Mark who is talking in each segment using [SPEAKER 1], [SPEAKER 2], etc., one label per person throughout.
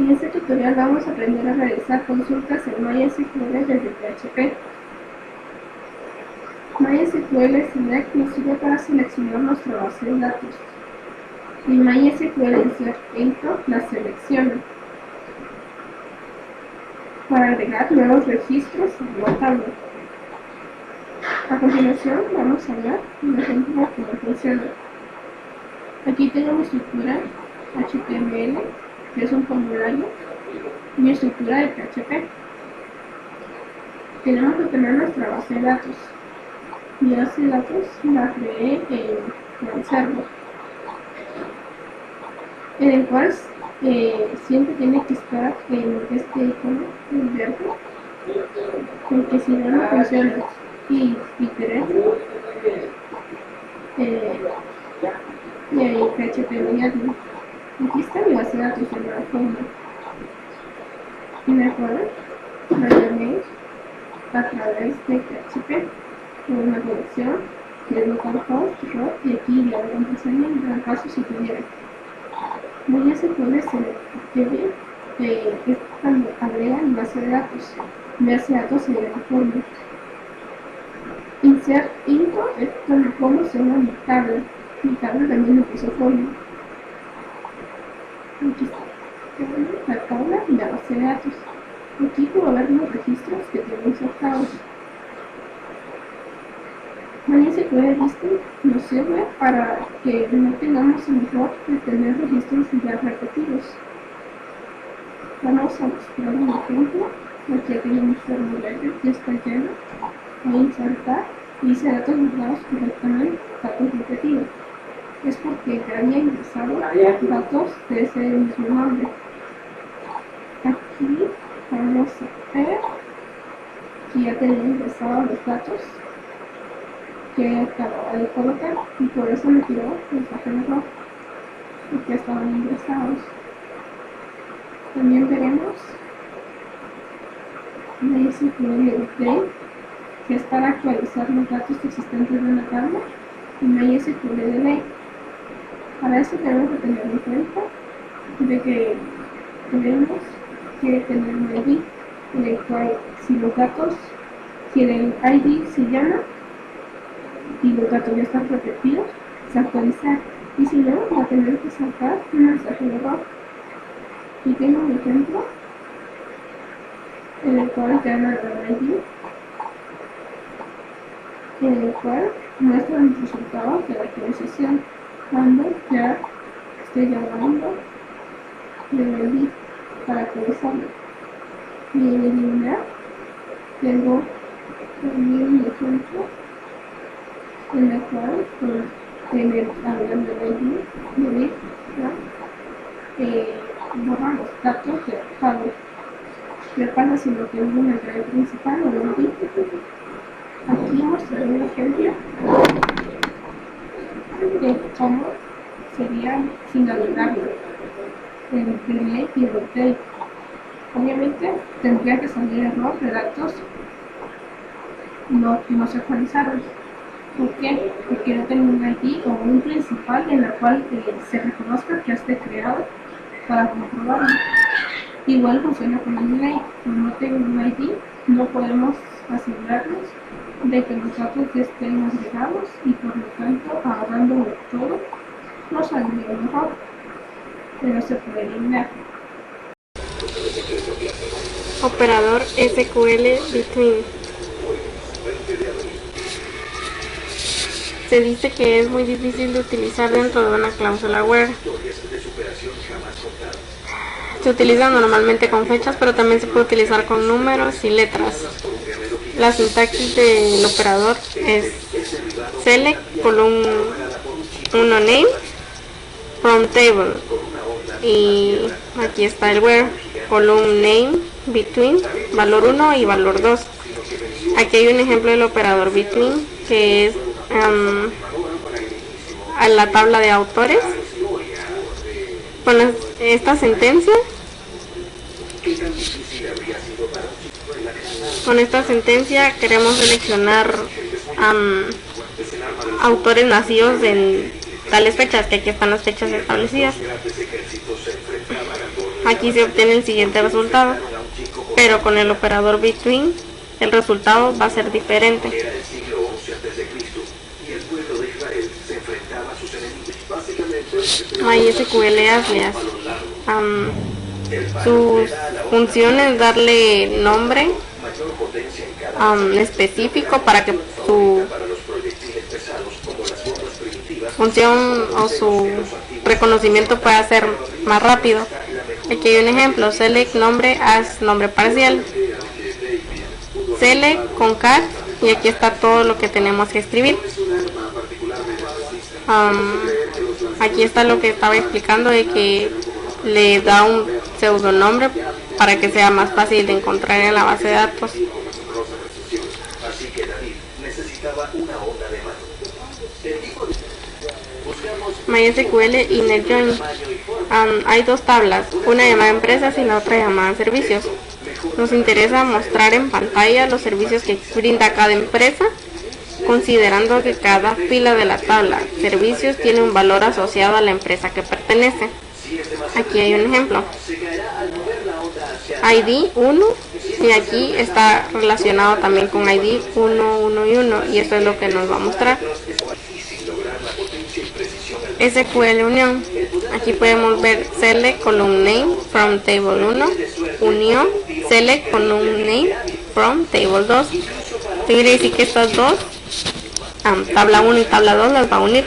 [SPEAKER 1] En este tutorial vamos a aprender a realizar consultas en MySQL desde PHP. MySQL Select nos sirve para seleccionar nuestra base de datos. Y MySQL Insert Intro la selecciona para agregar nuevos registros a la tabla. A continuación vamos a ver un ejemplo de cómo funciona. Aquí tengo mi estructura HTML, que es un formulario, y mi estructura de PHP. Tenemos que tener nuestra base de datos. Mi base de datos la creé en OneServer, en el cual siempre tiene que estar en este icono, el verde, porque si no, no funciona. Y iteré y ahí PHP admin. Aquí está mi base de datos en la forma. Y mejor lo llamé a través de PHP con una conexión que es localhost, root, y aquí le hago un procesamiento en el caso si tuviera. MySQL es cuando agrega mi base de datos. Mi base de datos se llama forma. Insert Intro es cuando pongo solo mi tabla. Mi tabla también me puso forma. Aquí está la tabla y la base de datos. Aquí puedo ver los registros que tengo insertados. MySQL Listing nos sirve para que no tengamos el error de tener registros ya repetidos. Vamos a mostrar un ejemplo. Aquí tengo mi formulario que está lleno. Voy a insertar y dice datos guardados correctamente, datos repetidos. Es porque ya había ingresado datos de ese mismo nombre. Aquí vamos a ver que ya tenía ingresados los datos que acababa de colocar y por eso me tiró el mensaje de error, porque estaban ingresados. También veremos MySQL Update, que es para actualizar los datos existentes de la tabla, y MySQL Delete. Para eso tenemos que tener en cuenta de que tenemos que tener un ID en el cual si los datos, si el ID se llama y los datos ya están repetidos, se actualiza, y si no, va a tener que sacar un mensaje de error. Y tengo un ejemplo en el cual llama a ID, en el cual muestra los resultados de la actualización cuando ya esté llamando el ID para actualizarlo. Y en eliminar tengo también un ejemplo en el cual hablando del ID borra los datos de pago. ¿Qué pasa si no tengo una llave principal o un ID? Aquí mostraré un ejemplo de cómo sería sin agregarlo en delete y rotate. Obviamente tendría que salir error de datos no se actualizaron. ¿Por qué? Porque no tengo un ID o un principal en la cual se reconozca que esté creado para comprobarlo. Igual funciona con el delay. Como no tengo un ID, no podemos asegurarnos de que los datos ya estén agregados y por lo tanto, agarrando todo, nos saldría mejor, pero se puede eliminar.
[SPEAKER 2] Operador SQL Between. Se dice que es muy difícil de utilizar dentro de una cláusula where. Se utiliza normalmente con fechas, pero también se puede utilizar con números y letras. La sintaxis del operador es select column 1 name from table, y aquí está el where, column name between valor 1 y valor 2. Aquí hay un ejemplo del operador between, que es a la tabla de autores. Con esta sentencia queremos seleccionar autores nacidos en tales fechas, que aquí están las fechas establecidas. Aquí se obtiene el siguiente resultado, pero con el operador between el resultado va a ser diferente. MySQL Alias. Sus funciones: darle nombre específico para que su función o su reconocimiento pueda ser más rápido. Aquí hay un ejemplo: select nombre as nombre parcial, select con cat, y aquí está todo lo que tenemos que escribir. Aquí está lo que estaba explicando, de que le da un pseudonombre para que sea más fácil de encontrar en la base de datos. MySQL Inner Join. Hay dos tablas, una llamada empresas y la otra llamada servicios. Nos interesa mostrar en pantalla los servicios que brinda cada empresa, considerando que cada fila de la tabla servicios tiene un valor asociado a la empresa que pertenece. Aquí hay un ejemplo: ID 1, y aquí está relacionado también con ID 1, 1 y 1, y eso es lo que nos va a mostrar. SQL Unión. Aquí podemos ver select column name from table 1, unión select column name from table 2. Quiere decir que estas dos, tabla 1 y tabla 2, las va a unir.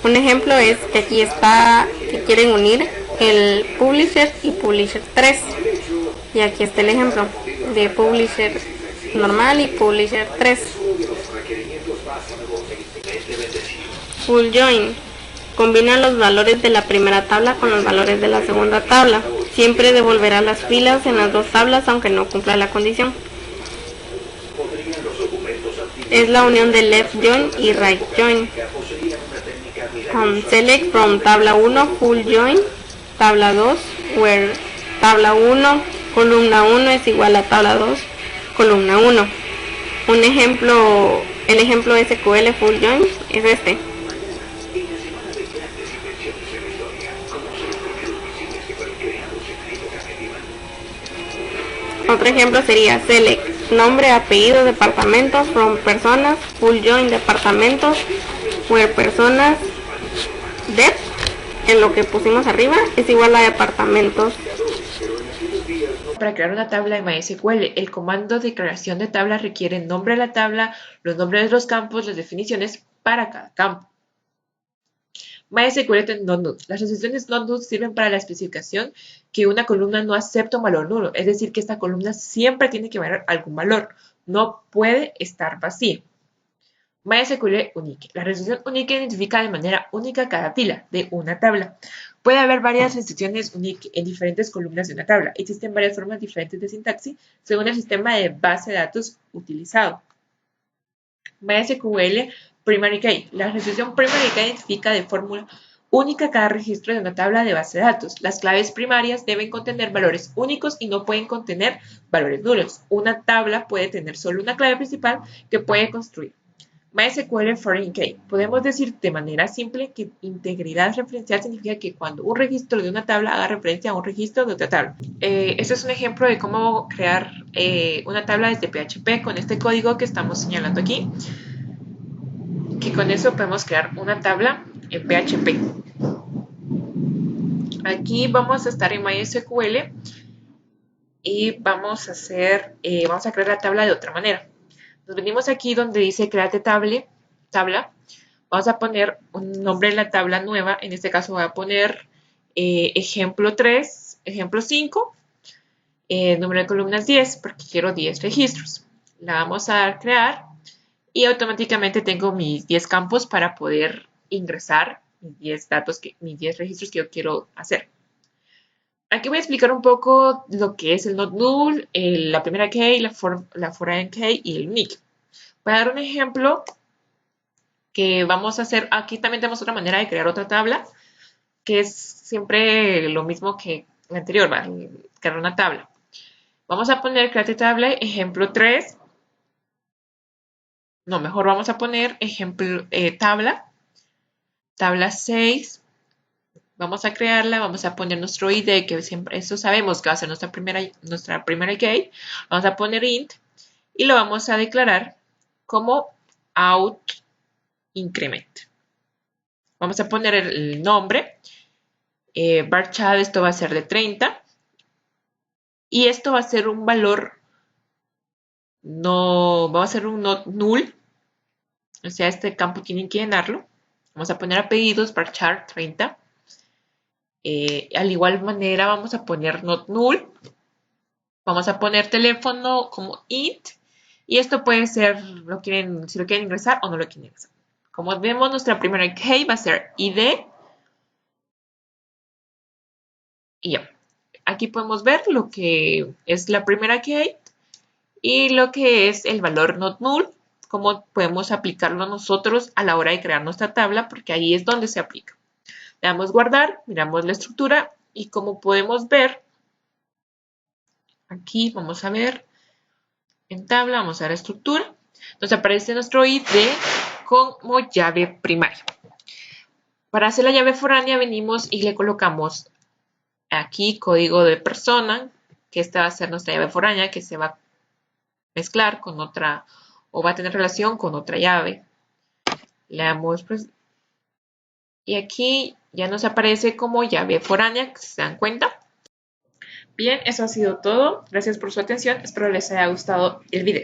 [SPEAKER 2] Un ejemplo es que aquí está que quieren unir el publisher y publisher 3, y aquí está el ejemplo de publisher normal y publisher 3. Full join. Combina los valores de la primera tabla con los valores de la segunda tabla. Siempre devolverá las filas en las dos tablas aunque no cumpla la condición. Es la unión de left join y right join. Select from tabla 1 full join tabla 2, where tabla 1 columna 1 es igual a tabla 2 columna 1. Un ejemplo, el ejemplo SQL full join es este. Otro ejemplo sería select nombre, apellido, departamento from personas full join departamentos, where personas dep, en lo que pusimos arriba, es igual a departamentos.
[SPEAKER 3] Para crear una tabla en MySQL, el comando de creación de tabla requiere el nombre de la tabla, los nombres de los campos, las definiciones para cada campo. MySQL tiene non-null. Las restricciones non-null sirven para la especificación que una columna no acepta un valor nulo, es decir, que esta columna siempre tiene que valer algún valor, no puede estar vacía. MySQL Unique. La restricción unique identifica de manera única cada fila de una tabla. Puede haber varias restricciones unique en diferentes columnas de una tabla. Existen varias formas diferentes de sintaxis según el sistema de base de datos utilizado. MySQL Primary Key. La restricción Primary Key identifica de forma única cada registro de una tabla de base de datos. Las claves primarias deben contener valores únicos y no pueden contener valores nulos. Una tabla puede tener solo una clave principal que puede construir. MySQL Foreign Key. Podemos decir de manera simple que integridad referencial significa que cuando un registro de una tabla haga referencia a un registro de otra tabla. Este es un ejemplo de cómo crear una tabla desde PHP con este código que estamos señalando aquí. Que con eso podemos crear una tabla en PHP. Aquí vamos a estar en MySQL y vamos a crear la tabla de otra manera. Nos venimos aquí donde dice create tabla. Vamos a poner un nombre de la tabla nueva. En este caso voy a poner ejemplo 3, ejemplo 5, número de columnas 10, porque quiero 10 registros. La vamos a dar a crear y automáticamente tengo mis 10 campos para poder ingresar mis 10 datos, mis 10 registros que yo quiero hacer. Aquí voy a explicar un poco lo que es el not null, la primera key, la foreign key y el unique. Voy a dar un ejemplo que vamos a hacer. Aquí también tenemos otra manera de crear otra tabla, que es siempre lo mismo que la anterior, ¿vale? Crear una tabla. Vamos a poner create tabla, ejemplo 3. No, mejor vamos a poner ejemplo tabla tabla 6. Vamos a crearla, vamos a poner nuestro ID, que siempre eso sabemos que va a ser nuestra primera key. Vamos a poner int y lo vamos a declarar como out increment. Vamos a poner el nombre. Varchar, esto va a ser de 30. Y esto va a ser un valor no, vamos a hacer un not null. O sea, este campo tienen que llenarlo. Vamos a poner apellidos, varchar 30. Al igual manera vamos a poner not null. Vamos a poner teléfono como int. Y esto puede ser, si lo quieren ingresar o no lo quieren ingresar. Como vemos, nuestra primera key va a ser id. Y ya. Aquí podemos ver lo que es la primera key y lo que es el valor not null. Cómo podemos aplicarlo nosotros a la hora de crear nuestra tabla, porque ahí es donde se aplica. Le damos guardar, miramos la estructura y como podemos ver, aquí vamos a ver en tabla, vamos a la estructura, nos aparece nuestro ID como llave primaria. Para hacer la llave foránea venimos y le colocamos aquí código de persona, que esta va a ser nuestra llave foránea, que se va a mezclar con otra o va a tener relación con otra llave. Le damos pues, y aquí ya nos aparece como llave foránea, si se dan cuenta. Bien, eso ha sido todo. Gracias por su atención. Espero les haya gustado el video.